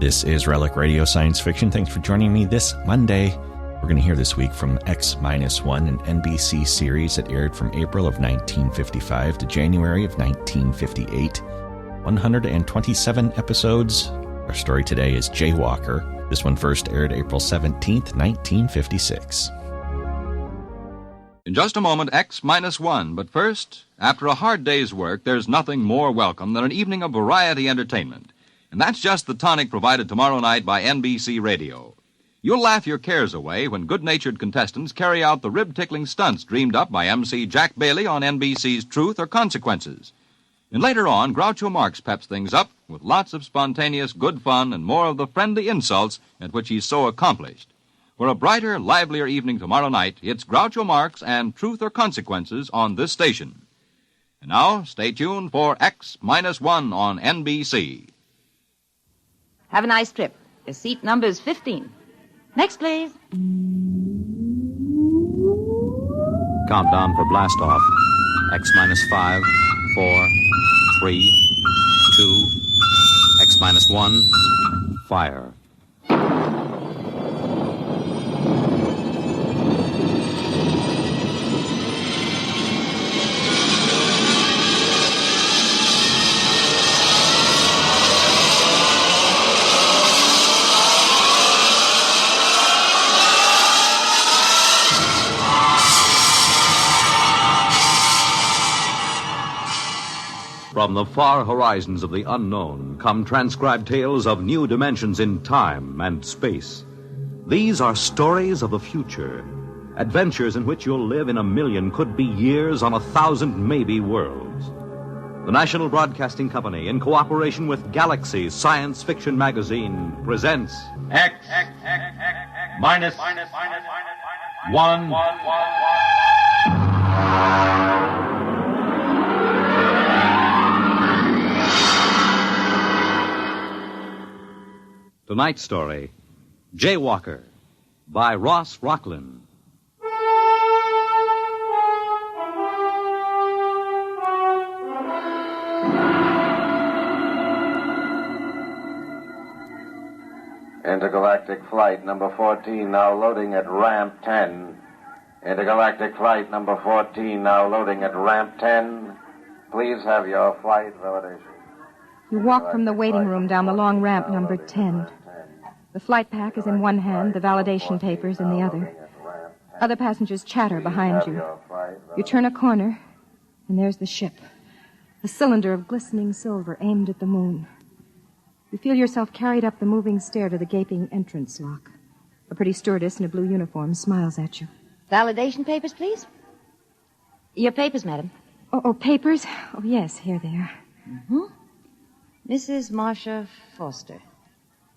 This is Relic Radio Science Fiction. Thanks for joining me this Monday. We're going to hear this week from X-1, an NBC series that aired from April of 1955 to January of 1958. 127 episodes. Our story today is Jaywalker. This one first aired April 17th, 1956. In just a moment, X-1. But first, after a hard day's work, there's nothing more welcome than an evening of variety entertainment. And that's just the tonic provided tomorrow night by NBC Radio. You'll laugh your cares away when good-natured contestants carry out the rib-tickling stunts dreamed up by MC Jack Bailey on NBC's Truth or Consequences. And later on, Groucho Marx peps things up with lots of spontaneous good fun and more of the friendly insults at which he's so accomplished. For a brighter, livelier evening tomorrow night, it's Groucho Marx and Truth or Consequences on this station. And now, stay tuned for X-1 on NBC. Have a nice trip. Your seat number is 15. Next, please. Countdown for blast off. X-5, 4, 3, 2, X-1, fire. From the far horizons of the unknown come transcribed tales of new dimensions in time and space. These are stories of the future, adventures in which you'll live in a million, could be years, on 1,000 maybe worlds. The National Broadcasting Company, in cooperation with Galaxy Science Fiction Magazine, presents X-1. Tonight's story, Jaywalker, by Ross Rocklin. Intergalactic flight number 14 now loading at ramp 10. Intergalactic flight number 14 now loading at ramp 10. Please have your flight validation. You walk from the waiting room down the long ramp number 10. The flight pack is in one hand, the validation papers in the other. Other passengers chatter behind you. You turn a corner, and there's the ship. A cylinder of glistening silver aimed at the moon. You feel yourself carried up the moving stair to the gaping entrance lock. A pretty stewardess in a blue uniform smiles at you. Validation papers, please? Your papers, madam. Oh, papers? Oh, yes, here they are. Mm-hmm. Mrs. Marcia Foster.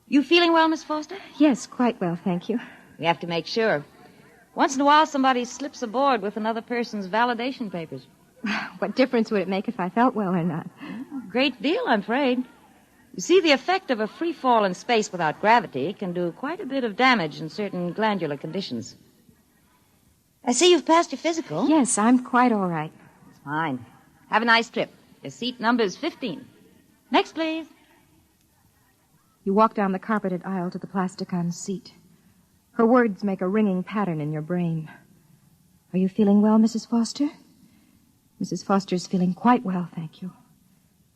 You feeling well, Miss Foster? Yes, quite well, thank you. We have to make sure. Once in a while, somebody slips aboard with another person's validation papers. What difference would it make if I felt well or not? Great deal, I'm afraid. You see, the effect of a free fall in space without gravity can do quite a bit of damage in certain glandular conditions. I see you've passed your physical. Yes, I'm quite all right. Fine. Have a nice trip. Your seat number is 15. Next, please. You walk down the carpeted aisle to the plasticon seat. Her words make a ringing pattern in your brain. Are you feeling well, Mrs. Foster? Mrs. Foster's feeling quite well, thank you.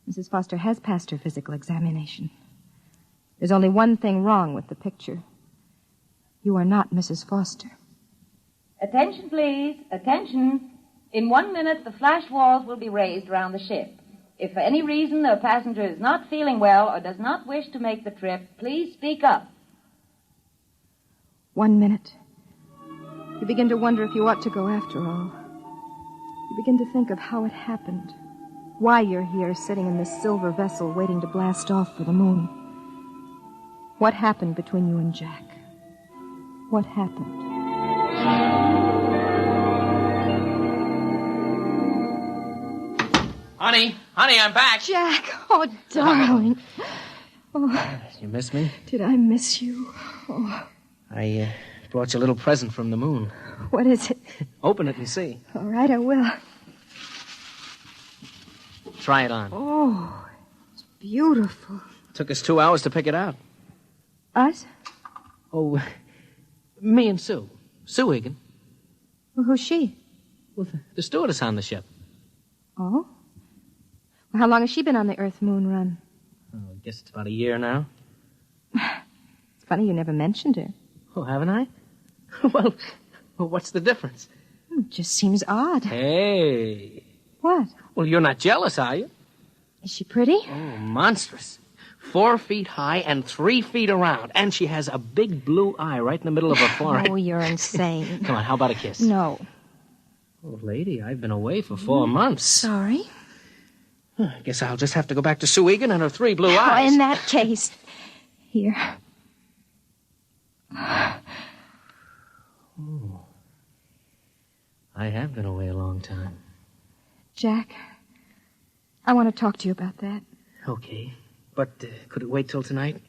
Mrs. Foster has passed her physical examination. There's only one thing wrong with the picture. You are not Mrs. Foster. Attention, please. Attention. In 1 minute, the flash walls will be raised around the ship. If for any reason a passenger is not feeling well or does not wish to make the trip, please speak up. 1 minute. You begin to wonder if you ought to go after all. You begin to think of how it happened. Why you're here sitting in this silver vessel waiting to blast off for the moon. What happened between you and Jack? What happened? Honey, I'm back. Jack, oh, darling. Oh, you miss me? Did I miss you? Oh. I brought you a little present from the moon. What is it? Open it and see. All right, I will. Try it on. Oh, it's beautiful. Took us 2 hours to pick it out. Us? Oh, me and Sue. Sue Egan. Well, who's she? Well, the stewardess on the ship. Oh? Well, how long has she been on the Earth-Moon run? Oh, I guess it's about a year now. It's funny you never mentioned her. Oh, haven't I? Well, what's the difference? It just seems odd. Hey. What? Well, you're not jealous, are you? Is she pretty? Oh, monstrous. 4 feet high and 3 feet around. And she has a big blue eye right in the middle of her forehead. Oh, you're insane. Come on, how about a kiss? No. Oh, lady, I've been away for 4 months. Sorry. I guess I'll just have to go back to Sue Egan and her 3 blue Oh, eyes. in that case. Here. Oh. I have been away a long time. Jack, I want to talk to you about that. Okay. But could it wait till tonight?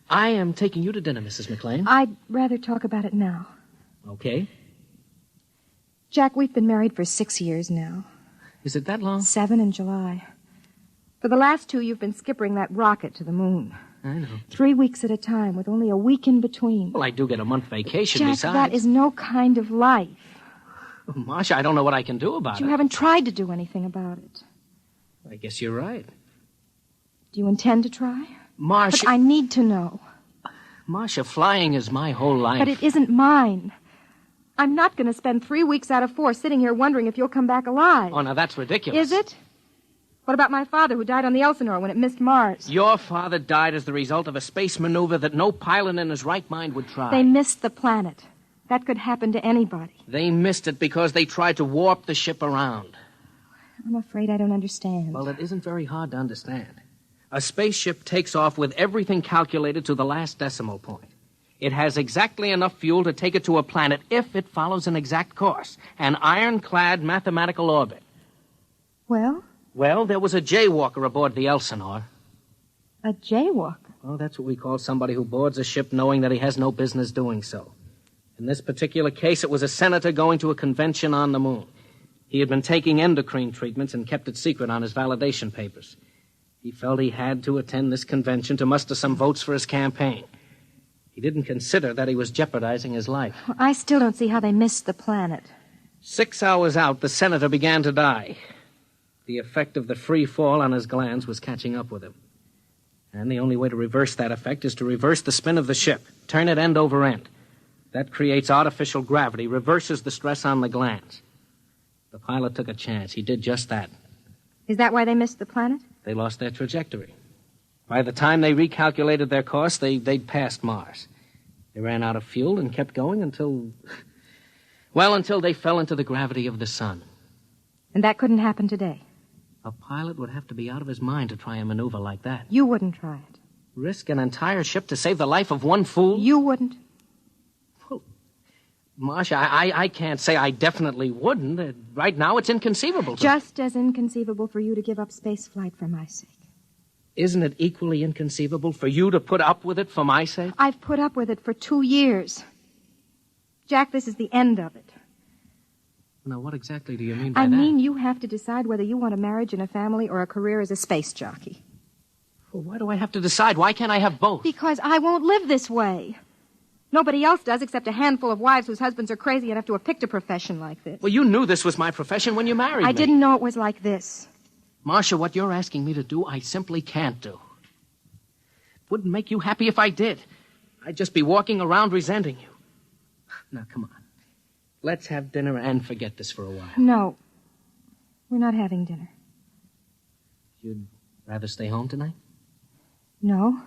I am taking you to dinner, Mrs. McLean. I'd rather talk about it now. Okay. Jack, we've been married for 6 years now. Is it that long? 7 in July. For the last 2, you've been skippering that rocket to the moon. I know. 3 weeks at a time, with only a week in between. Well, I do get a month vacation Jack, besides. that is no kind of life. Oh, Marcia, I don't know what I can do about But you it. haven't tried to do anything about it. I guess you're right. Do you intend to try? Marcia... But I need to know. Marcia, flying is my whole life. But it isn't mine. I'm not going to spend 3 weeks out of 4 sitting here wondering if you'll come back alive. Oh, now that's ridiculous. Is it? What about my father who died on the Elsinore when it missed Mars? Your father died as the result of a space maneuver that no pilot in his right mind would try. They missed the planet. That could happen to anybody. They missed it because they tried to warp the ship around. I'm afraid I don't understand. Well, it isn't very hard to understand. A spaceship takes off with everything calculated to the last decimal point. It has exactly enough fuel to take it to a planet if it follows an exact course, an ironclad mathematical orbit. Well? Well, there was a Jaywalker aboard the Elsinore. A jaywalker? Oh, that's what we call somebody who boards a ship knowing that he has no business doing so. In this particular case, it was a senator going to a convention on the moon. He had been taking endocrine treatments and kept it secret on his validation papers. He felt he had to attend this convention to muster some votes for his campaign. He didn't consider that he was jeopardizing his life. Well, I still don't see how they missed the planet. 6 hours out, the senator began to die. The effect of the free fall on his glands was catching up with him. And the only way to reverse that effect is to reverse the spin of the ship, turn it end over end. That creates artificial gravity, reverses the stress on the glands. The pilot took a chance. He did just that. Is that why they missed the planet? They lost their trajectory. By the time they recalculated their course, they'd passed Mars. They ran out of fuel and kept going until they fell into the gravity of the sun. And that couldn't happen today? A pilot would have to be out of his mind to try a maneuver like that. You wouldn't try it? Risk an entire ship to save the life of one fool? You wouldn't? Well, Marcia, I can't say I definitely wouldn't. Right now, it's inconceivable. Just as inconceivable for you to give up space flight for my sake. Isn't it equally inconceivable for you to put up with it for my sake? I've put up with it for 2 years. Jack, this is the end of it. Now, what exactly do you mean by I that? mean you have to decide whether you want a marriage and a family or a career as a space jockey. Well, why do I have to decide? Why can't I have both? Because I won't live this way. Nobody else does except a handful of wives whose husbands are crazy enough to have picked a profession like this. Well, you knew this was my profession when you married me. I didn't know it was like this. Marcia, what you're asking me to do, I simply can't do. It wouldn't make you happy if I did. I'd just be walking around resenting you. Now, come on. Let's have dinner and forget this for a while. No. We're not having dinner. You'd rather stay home tonight? No.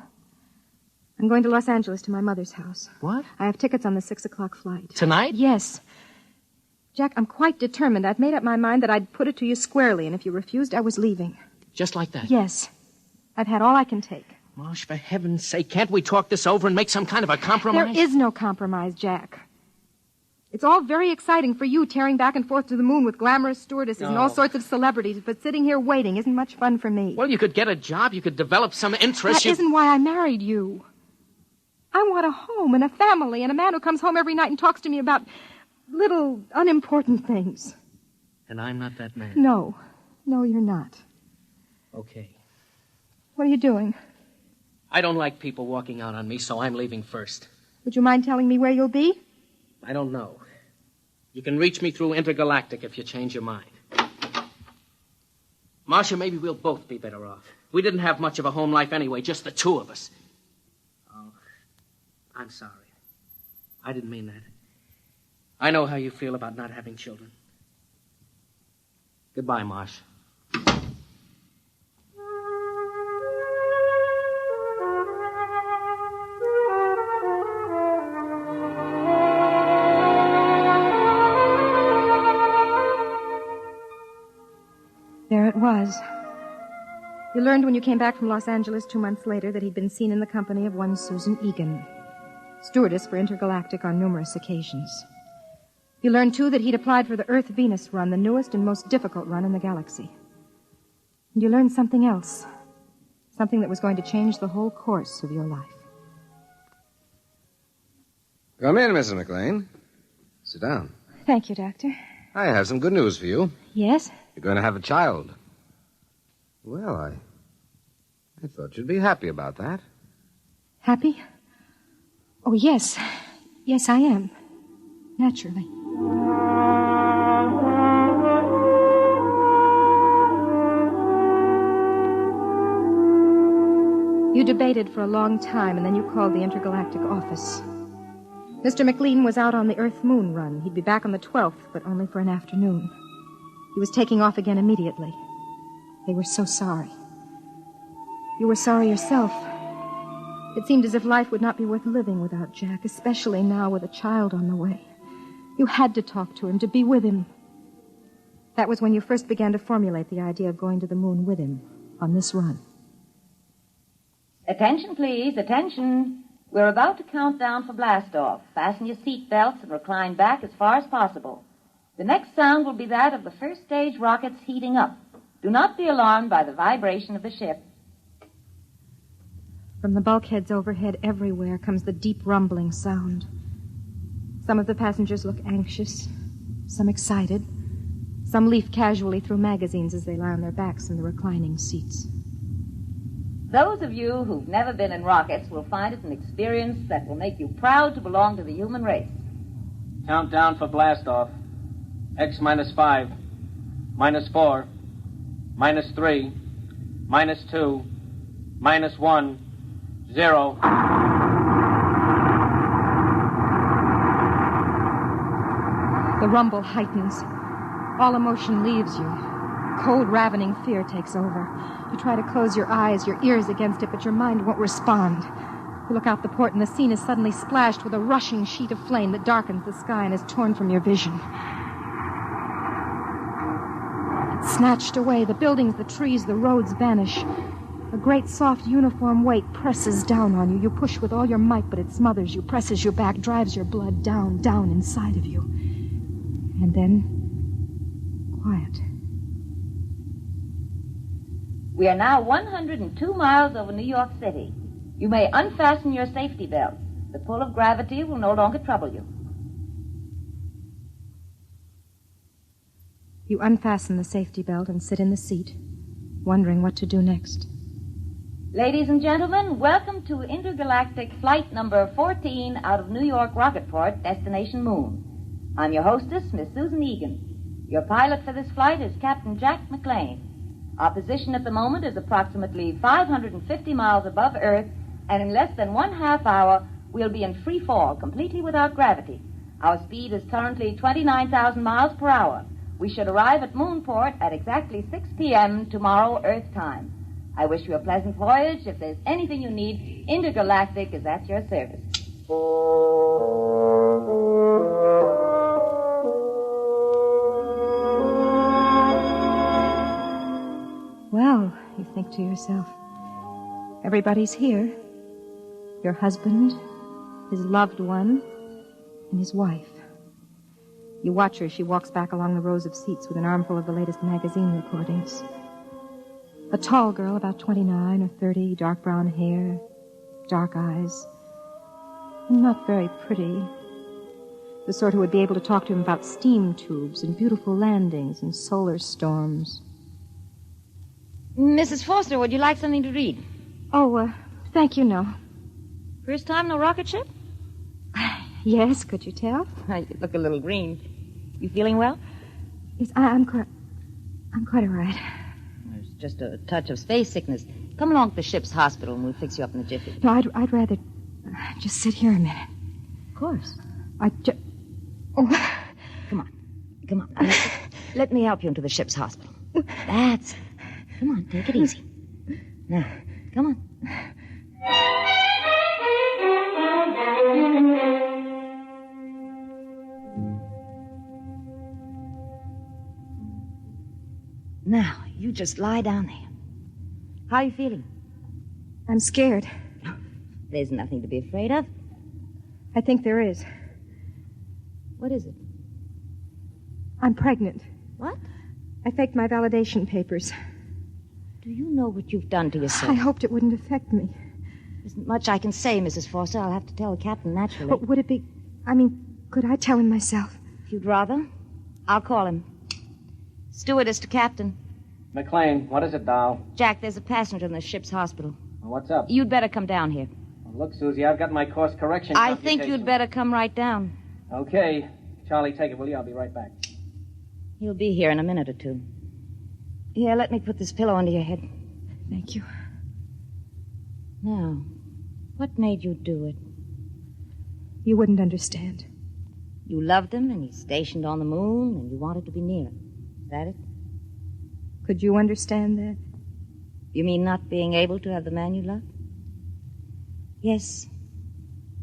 I'm going to Los Angeles to my mother's house. What? I have tickets on the 6:00 flight. Tonight? Yes. Jack, I'm quite determined. I've made up my mind that I'd put it to you squarely, and if you refused, I was leaving. Just like that? Yes. I've had all I can take. Marsh, for heaven's sake, can't we talk this over and make some kind of a compromise? There is no compromise, Jack. It's all very exciting for you tearing back and forth to the moon with glamorous stewardesses and all sorts of celebrities, but sitting here waiting isn't much fun for me. Well, you could get a job. You could develop some interest. That isn't why I married you. I want a home and a family and a man who comes home every night and talks to me about little unimportant things. And I'm not that man. No. No, you're not. Okay. What are you doing? I don't like people walking out on me, so I'm leaving first. Would you mind telling me where you'll be? I don't know. You can reach me through Intergalactic if you change your mind. Marcia, maybe we'll both be better off. We didn't have much of a home life anyway, just the two of us. Oh, I'm sorry. I didn't mean that. I know how you feel about not having children. Goodbye, Marsh. There it was. You learned when you came back from Los Angeles 2 months later that he'd been seen in the company of one Susan Egan, stewardess for Intergalactic on numerous occasions. You learned, too, that he'd applied for the Earth-Venus run, the newest and most difficult run in the galaxy. And you learned something else, something that was going to change the whole course of your life. Come in, Mrs. McLean. Sit down. Thank you, Doctor. I have some good news for you. Yes? You're going to have a child. Well, I thought you'd be happy about that. Happy? Oh, yes. Yes, I am. Naturally. You debated for a long time, and then you called the Intergalactic office. Mr. McLean was out on the Earth-Moon run. He'd be back on the 12th, but only for an afternoon. He was taking off again immediately. They were so sorry. You were sorry yourself. It seemed as if life would not be worth living without Jack, especially now with a child on the way. You had to talk to him, to be with him. That was when you first began to formulate the idea of going to the moon with him on this run. Attention, please. Attention. We're about to count down for blast-off. Fasten your seat belts and recline back as far as possible. The next sound will be that of the first stage rockets heating up. Do not be alarmed by the vibration of the ship. From the bulkheads overhead everywhere comes the deep rumbling sound. Some of the passengers look anxious, some excited. Some leaf casually through magazines as they lie on their backs in the reclining seats. Those of you who've never been in rockets will find it an experience that will make you proud to belong to the human race. Countdown for blast-off. X minus 5, minus 4, minus 3, minus 2, minus 1, 0. The rumble heightens. All emotion leaves you. Cold, ravening fear takes over. You try to close your eyes, your ears against it, but your mind won't respond. You look out the port, and the scene is suddenly splashed with a rushing sheet of flame that darkens the sky and is torn from your vision. It's snatched away. The buildings, the trees, the roads vanish. A great, soft, uniform weight presses down on you. You push with all your might, but it smothers you, presses you back, drives your blood down, down inside of you. And then, quiet. We are now 102 miles over New York City. You may unfasten your safety belts. The pull of gravity will no longer trouble you. You unfasten the safety belt and sit in the seat, wondering what to do next. Ladies and gentlemen, welcome to Intergalactic Flight number 14 out of New York Rocketport, destination Moon. I'm your hostess, Miss Susan Egan. Your pilot for this flight is Captain Jack McLean. Our position at the moment is approximately 550 miles above Earth, and in less than 1/2 hour, we'll be in free fall, completely without gravity. Our speed is currently 29,000 miles per hour. We should arrive at Moonport at exactly 6 p.m. tomorrow, Earth time. I wish you a pleasant voyage. If there's anything you need, Intergalactic is at your service. Well, you think to yourself, everybody's here. Your husband, his loved one, and his wife. You watch her as she walks back along the rows of seats with an armful of the latest magazine recordings. A tall girl, about 29 or 30, dark brown hair, dark eyes, and not very pretty. The sort who would be able to talk to him about steam tubes and beautiful landings and solar storms. Mrs. Foster, would you like something to read? Oh, thank you, no. First time in a rocket ship? Yes, could you tell? You look a little green. You feeling well? Yes, I'm quite all right. There's just a touch of space sickness. Come along to the ship's hospital and we'll fix you up in a jiffy. No, I'd rather just sit here a minute. Of course. Oh. Come on. Let me help you into the ship's hospital. That's it. Come on, take it easy. Now, come on. Now, you just lie down there. How are you feeling? I'm scared. There's nothing to be afraid of. I think there is. What is it? I'm pregnant. What? I faked my validation papers. Do you know what you've done to yourself? I hoped it wouldn't affect me. There isn't much I can say, Mrs. Foster. I'll have to tell the captain naturally. But would it be... could I tell him myself? If you'd rather, I'll call him. Stewardess to captain. McLean, what is it, doll? Jack, there's a passenger in the ship's hospital. Well, what's up? You'd better come down here. Well, look, Susie, I've got my course correction I think you'd better come right down. Okay. Charlie, take it, will you? I'll be right back. He'll be here in a minute or two. Here, let me put this pillow under your head. Thank you. Now, what made you do it? You wouldn't understand. You loved him, and he's stationed on the moon, and you wanted to be near him. Is that it? Could you understand that? You mean not being able to have the man you love? Yes,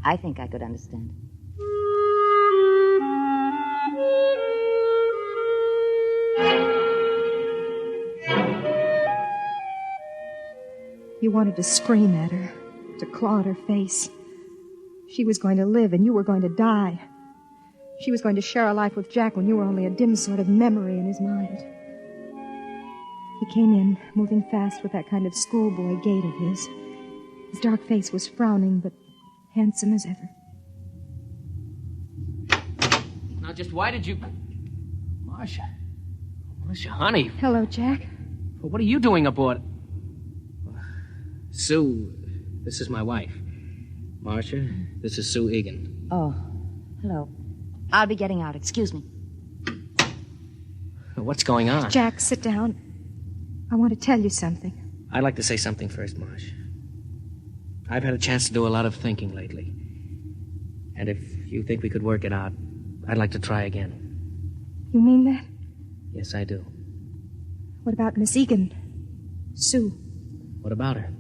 I think I could understand. You wanted to scream at her, to claw at her face. She was going to live, and you were going to die. She was going to share a life with Jack when you were only a dim sort of memory in his mind. He came in, moving fast with that kind of schoolboy gait of his. His dark face was frowning, but handsome as ever. Now, just why did you... Marcia, honey. Hello, Jack. Well, what are you doing aboard? Sue, this is my wife. Marcia, this is Sue Egan. Oh, hello. I'll be getting out. Excuse me. What's going on? Jack, sit down. I want to tell you something. I'd like to say something first, Marsh. I've had a chance to do a lot of thinking lately. And if you think we could work it out, I'd like to try again. You mean that? Yes, I do. What about Miss Egan? Sue? What about her?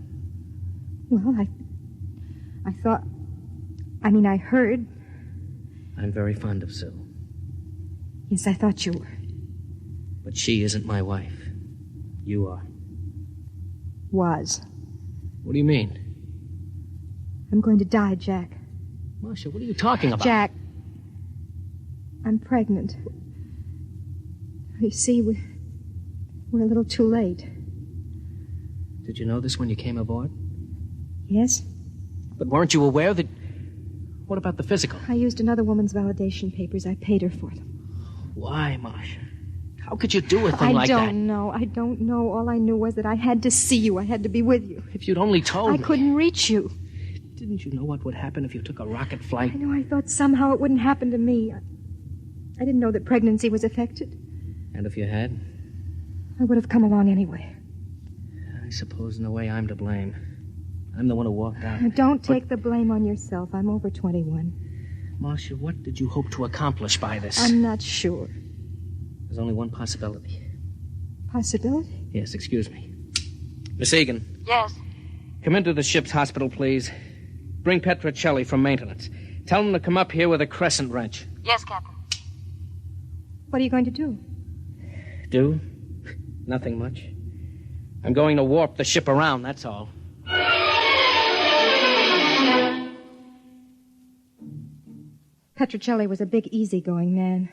Well, I thought... I heard... I'm very fond of Sue. Yes, I thought you were. But she isn't my wife. You are. Was. What do you mean? I'm going to die, Jack. Marcia, what are you talking about? Jack, I'm pregnant. You see, we're a little too late. Did you know this when you came aboard? Yes? But weren't you aware that... What about the physical? I used another woman's validation papers. I paid her for them. Why, Marcia? How could you do a thing like that? I don't know. All I knew was that I had to see you. I had to be with you. If you'd only told me. I couldn't reach you. Didn't you know what would happen if you took a rocket flight? I know. I thought somehow it wouldn't happen to me. I didn't know that pregnancy was affected. And if you had? I would have come along anyway. I suppose in a way I'm to blame. I'm the one who walked out. Now, don't take the blame on yourself. I'm over 21. Marcia, what did you hope to accomplish by this? I'm not sure. There's only one possibility. Possibility? Yes, excuse me. Miss Egan. Yes? Come into the ship's hospital, please. Bring Petrocelli from maintenance. Tell him to come up here with a crescent wrench. Yes, Captain. What are you going to do? Do? Nothing much. I'm going to warp the ship around, that's all. Petrocelli was a big, easygoing man.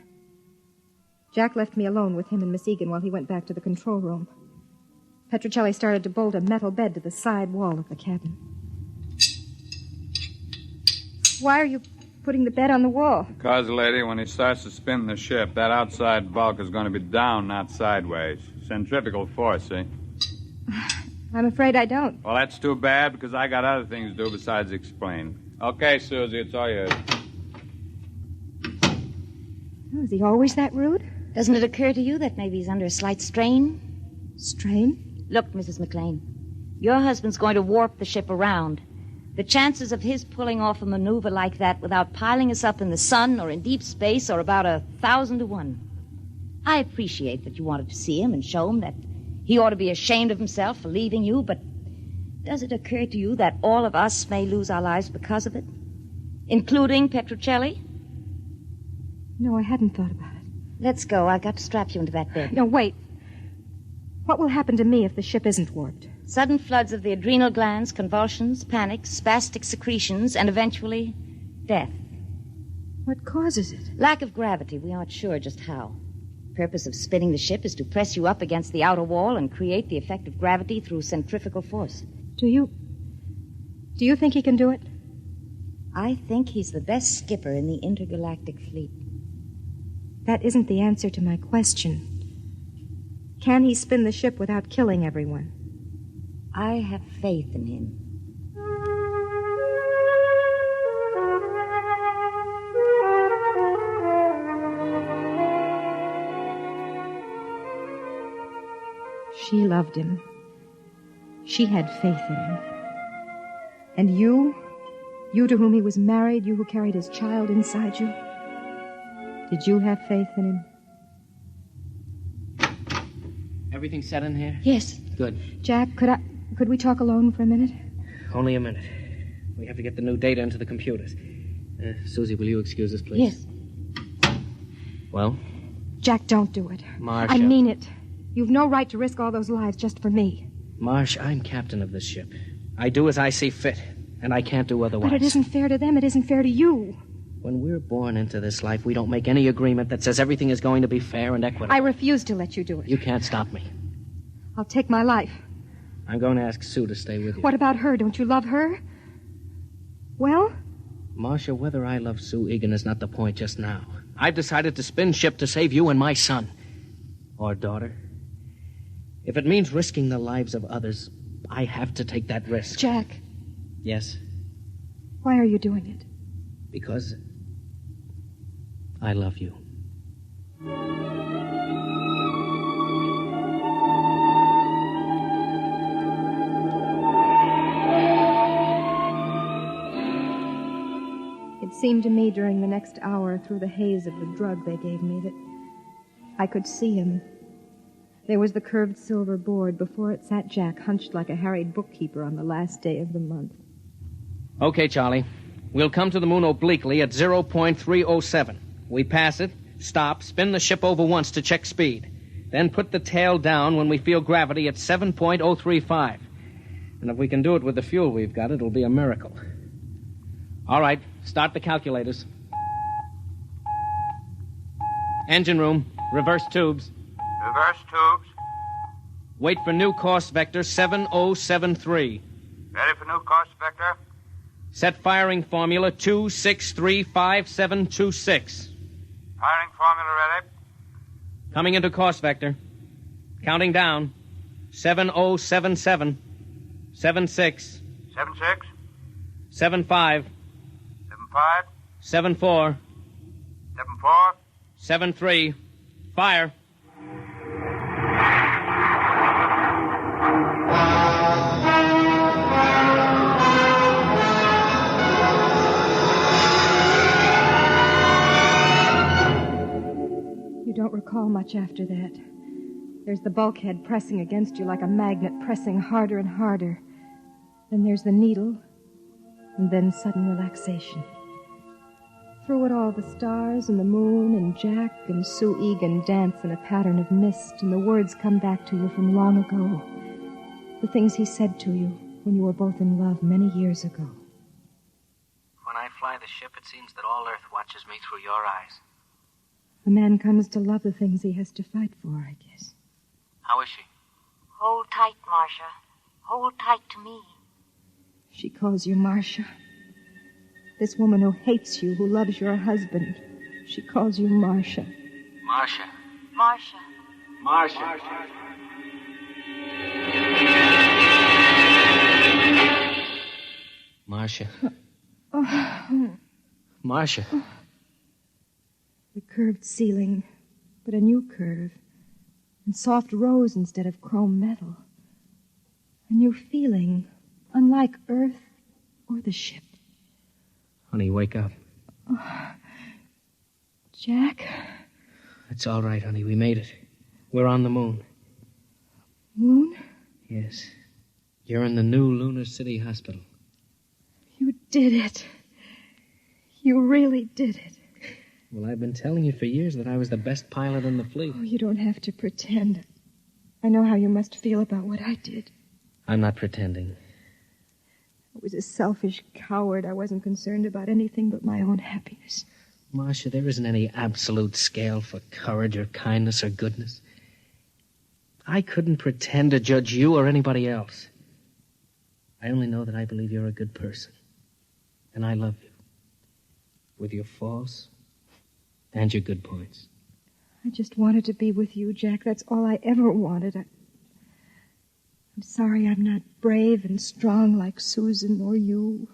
Jack left me alone with him and Miss Egan while he went back to the control room. Petrocelli started to bolt a metal bed to the side wall of the cabin. Why are you putting the bed on the wall? Because, lady, when he starts to spin the ship, that outside bulk is going to be down, not sideways. Centrifugal force, see? I'm afraid I don't. Well, that's too bad, because I got other things to do besides explain. Okay, Susie, it's all yours. Oh, is he always that rude? Doesn't it occur to you that maybe he's under a slight strain? Strain? Look, Mrs. McLean, your husband's going to warp the ship around. The chances of his pulling off a maneuver like that without piling us up in the sun or in deep space are about 1,000 to 1. I appreciate that you wanted to see him and show him that he ought to be ashamed of himself for leaving you, but does it occur to you that all of us may lose our lives because of it? Including Petruccelli? No, I hadn't thought about it. Let's go. I've got to strap you into that bed. No, wait. What will happen to me if the ship isn't warped? Sudden floods of the adrenal glands, convulsions, panics, spastic secretions, and eventually death. What causes it? Lack of gravity. We aren't sure just how. The purpose of spinning the ship is to press you up against the outer wall and create the effect of gravity through centrifugal force. Do you think he can do it? I think he's the best skipper in the intergalactic fleet. That isn't the answer to my question. Can he spin the ship without killing everyone? I have faith in him. She loved him. She had faith in him. And you to whom he was married, you who carried his child inside you, did you have faith in him? Everything set in here? Yes. Good. Jack, could we talk alone for a minute? Only a minute. We have to get the new data into the computers. Susie, will you excuse us, please? Yes. Well? Jack, don't do it. Marcia. I mean it. You've no right to risk all those lives just for me. Marsh, I'm captain of this ship. I do as I see fit, and I can't do otherwise. But it isn't fair to them. It isn't fair to you. When we're born into this life, we don't make any agreement that says everything is going to be fair and equitable. I refuse to let you do it. You can't stop me. I'll take my life. I'm going to ask Sue to stay with you. What about her? Don't you love her? Well? Marcia, whether I love Sue Egan is not the point just now. I've decided to spin ship to save you and my son. Or daughter. If it means risking the lives of others, I have to take that risk. Jack. Yes? Why are you doing it? Because I love you. It seemed to me during the next hour, through the haze of the drug they gave me, that I could see him. There was the curved silver board. Before it sat Jack, hunched like a harried bookkeeper on the last day of the month. Okay, Charlie. We'll come to the moon obliquely at 0.307. We pass it, stop, spin the ship over once to check speed. Then put the tail down when we feel gravity at 7.035. And if we can do it with the fuel we've got, it'll be a miracle. All right, start the calculators. Engine room, reverse tubes. Reverse tubes. Wait for new course vector 7073. Ready for new course vector. Set firing formula 2635726. Firing formula ready. Coming into course vector. Counting down. 7077. 76. 76. 75. 75. 74. 74. 73. Fire. You don't recall much after that. There's the bulkhead pressing against you like a magnet, pressing harder and harder. Then there's the needle, and then sudden relaxation. Through it all, the stars and the moon and Jack and Sue Egan dance in a pattern of mist, and the words come back to you from long ago. The things he said to you when you were both in love many years ago. When I fly the ship, it seems that all Earth watches me through your eyes. A man comes to love the things he has to fight for, I guess. How is she? Hold tight, Marcia. Hold tight to me. She calls you Marcia. This woman who hates you, who loves your husband, she calls you Marcia. Marcia. Marcia. Marcia. Marcia. Marcia. Oh. Marcia. The curved ceiling, but a new curve. And soft rose instead of chrome metal. A new feeling, unlike Earth or the ship. Honey, wake up. Oh. Jack? It's all right, honey. We made it. We're on the moon. Moon? Yes. You're in the new Lunar City Hospital. You did it. You really did it. Well, I've been telling you for years that I was the best pilot in the fleet. Oh, you don't have to pretend. I know how you must feel about what I did. I'm not pretending. I was a selfish coward. I wasn't concerned about anything but my own happiness. Marcia, there isn't any absolute scale for courage or kindness or goodness. I couldn't pretend to judge you or anybody else. I only know that I believe you're a good person. And I love you. With your faults and your good points. I just wanted to be with you, Jack. That's all I ever wanted. I'm sorry I'm not brave and strong like Susan or you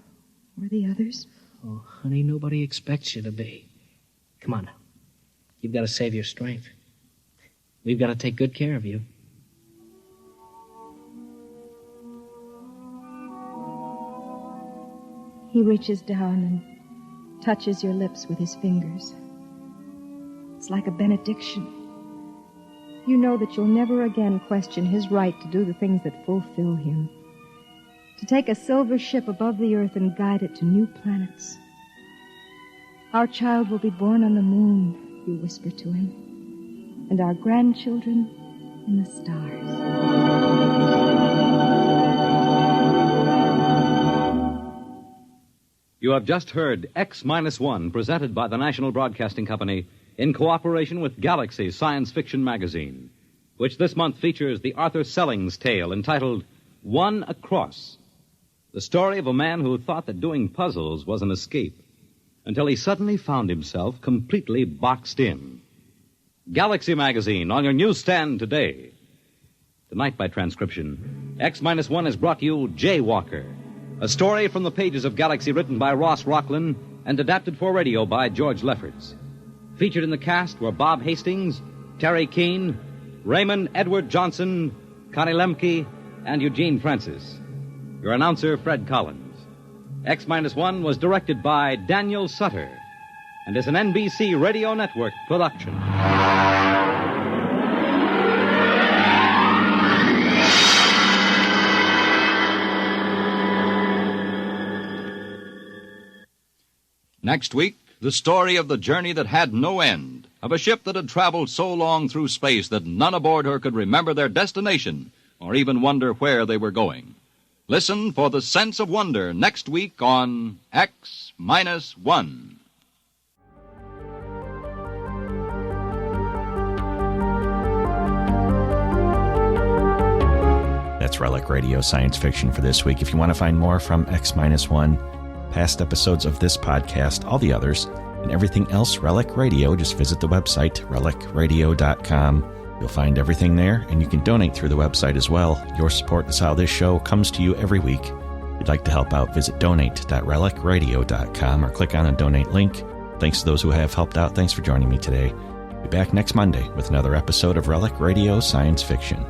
or the others. Oh, honey, nobody expects you to be. Come on now. You've got to save your strength. We've got to take good care of you. He reaches down and touches your lips with his fingers. It's like a benediction. You know that you'll never again question his right to do the things that fulfill him. To take a silver ship above the earth and guide it to new planets. Our child will be born on the moon, you whisper to him, and our grandchildren in the stars. You have just heard X-1, presented by the National Broadcasting Company in cooperation with Galaxy Science Fiction magazine, which this month features the Arthur Sellings tale entitled One Across, the story of a man who thought that doing puzzles was an escape, until he suddenly found himself completely boxed in. Galaxy magazine on your newsstand today. Tonight, by transcription, X-1 has brought you Jaywalker, a story from the pages of Galaxy written by Ross Rocklin and adapted for radio by George Lefferts. Featured in the cast were Bob Hastings, Terry Keane, Raymond Edward Johnson, Connie Lemke, and Eugene Francis. Your announcer, Fred Collins. X-1 was directed by Daniel Sutter and is an NBC Radio Network production. Next week, the story of the journey that had no end, of a ship that had traveled so long through space that none aboard her could remember their destination or even wonder where they were going. Listen for The Sense of Wonder next week on X-1. That's Relic Radio Science Fiction for this week. If you want to find more from X-1, past episodes of this podcast, all the others, and everything else Relic Radio, just visit the website, relicradio.com. You'll find everything there, and you can donate through the website as well. Your support is how this show comes to you every week. If you'd like to help out, visit donate.relicradio.com or click on the donate link. Thanks to those who have helped out. Thanks for joining me today. Be back next Monday with another episode of Relic Radio Science Fiction.